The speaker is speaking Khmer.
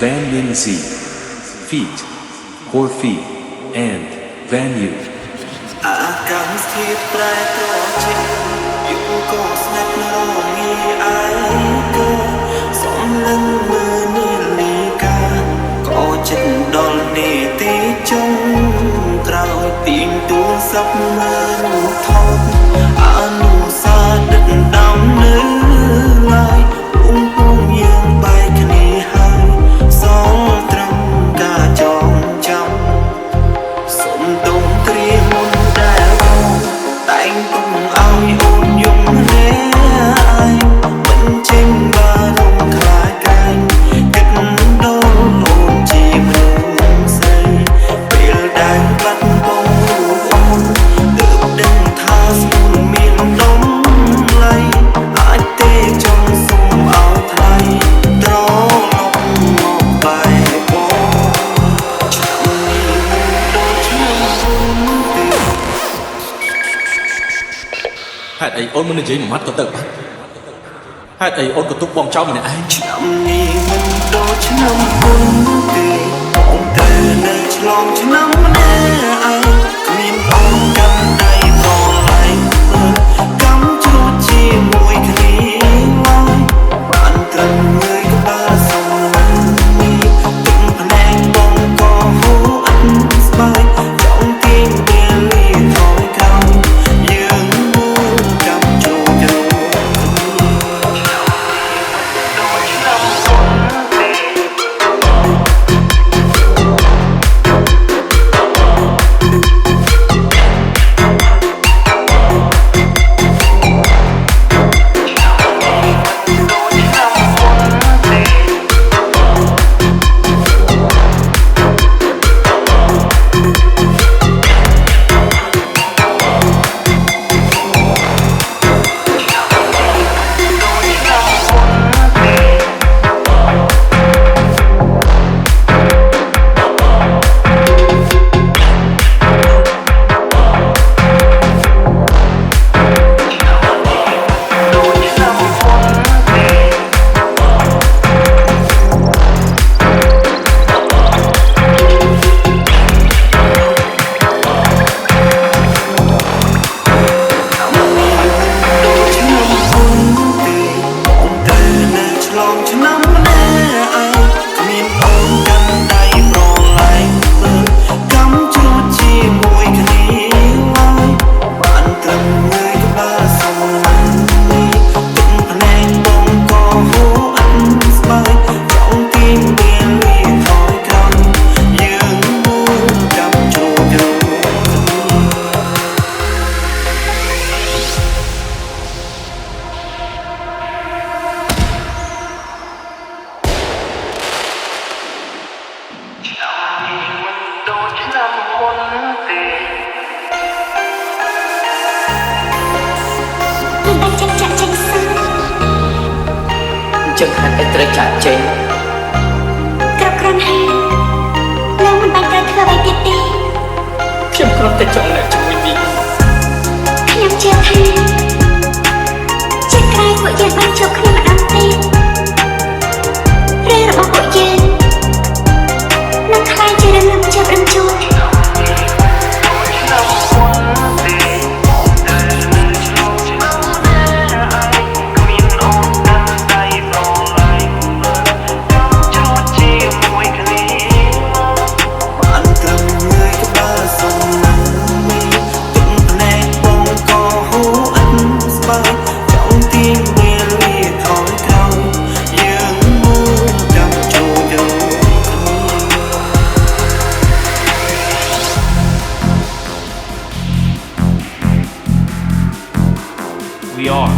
Van Yin Z Feet Core Feet and Van Yu អាកាសធាតុប្រែប្រួលជាយុគក៏ស្នេហ៍រងាអើក៏សំលឹងមើលនាឡិកាក៏ចិត្តដល់នេតិចុងក្រោយទីងទូរស័ព្ទមើលថតអនុសាដឹកដំនៅឡើយពុំពុំយើងបែកគ្នាហើយសងត្រឹមការចងចាំសុំទុំគ្រាមុនដែលតែងទុំឲ្យអូនយំរែអាយមិនចេញបារម្ភខ្លាចកាយគិតដល់អូនជាមនុស្សស្រីពេលដែលបាត់បង់រូបអូនទើបដឹងថាស្មុំមានតម្លៃអាចទេចង់សុំឲ្យថ្លៃត្រឡប់មកបែបបងឆ្នាំនេះមិនដូចឆ្នាំមុនទេ ហេតុអីអូនមិននិយាយមួយម៉ាត់ក៏ទៅបាត់ហេតុអីអូនក៏ទុកបងចោលម្នាក់ឯង ឆ្នាំនេះមិនដូចឆ្នាំមុនទេបងទៅនៅឆ្លងឆ្នាំម្នាក់ឯងគ្មានបងកាន់ដៃប្រឡែងកម្មជួបជាមួយគ្នាឡើយបានត្រឹមងើយក្បាលសុំនេះទឹកភ្នែកបងក៏ហូរអត់ស្បាយចង់ទាញពេលលីថយក្រោយយើងមើលកម្មជួបជ្រុល ចឹងហាត់ឲ្យត្រូវចាក់ចេញ គ្រប់គ្រាន់ហើយលោកមិនបាច់ត្រូវធ្វើអ្វីទៀតទេ ខ្ញុំគ្រាន់តែចង់នៅជាមួយមីង ខ្ញុំជឿថាជាតិក្រោយពួកយើងបានជួបគ្នាម្ដងទៀតរឿងរបស់ពួកយើងនឹងក្លាយជារឿងជាប់រំជួន We are